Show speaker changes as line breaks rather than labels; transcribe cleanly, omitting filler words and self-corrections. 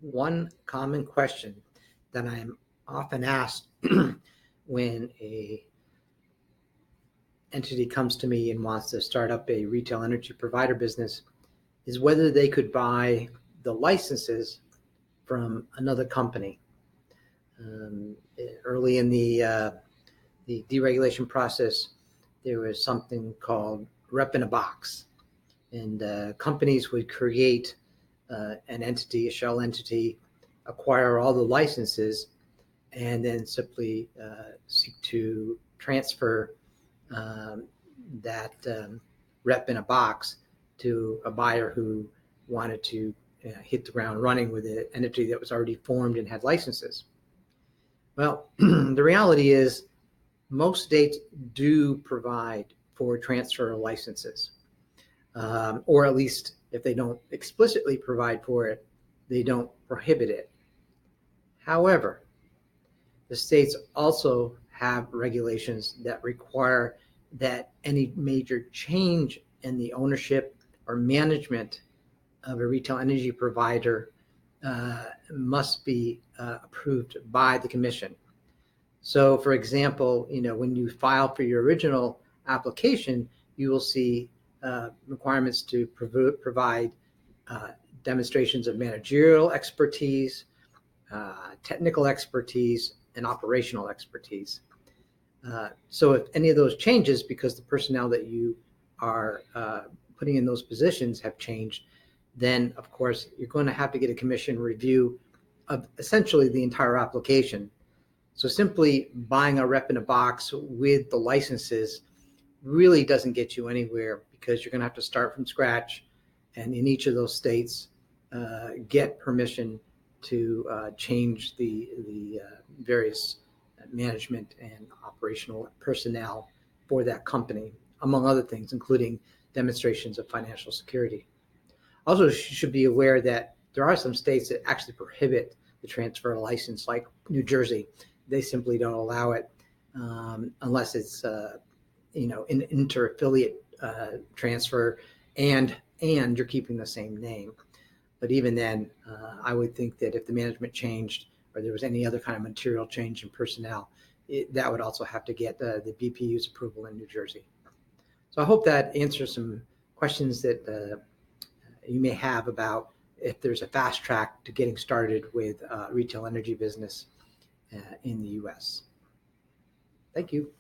One common question that I'm often asked when a entity comes to me and wants to start up a retail energy provider business is whether they could buy the licenses from another company. Um, Early in the deregulation process, there was something called rep in a box, and companies would create an entity, a shell entity, acquire all the licenses, and then simply seek to transfer um, that rep in a box to a buyer who wanted to hit the ground running with an entity that was already formed and had licenses. Well, the reality is most states do provide for transfer of licenses, or at least if they don't explicitly provide for it, they don't prohibit it. However, the states also have regulations that require that any major change in the ownership or management of a retail energy provider must be approved by the commission. So, for example, when you file for your original application, you will see requirements to provide uh, demonstrations of managerial expertise, technical expertise, and operational expertise. So if any of those changes, because the personnel that you are putting in those positions have changed, then of course you're going to have to get a commission review of essentially the entire application. So simply buying a rep in a box with the licenses really doesn't get you anywhere, because you're going to have to start from scratch, and in each of those states get permission to change the various management and operational personnel for that company, among other things, including demonstrations of financial security. Also, you should be aware that there are some states that actually prohibit the transfer of license, like New Jersey. They simply don't allow it unless it's an inter-affiliate transfer, and you're keeping the same name. But even then, I would think that if the management changed or there was any other kind of material change in personnel, that would also have to get the BPU's approval in New Jersey. So I hope that answers some questions that you may have about if there's a fast track to getting started with retail energy business in the U.S. Thank you.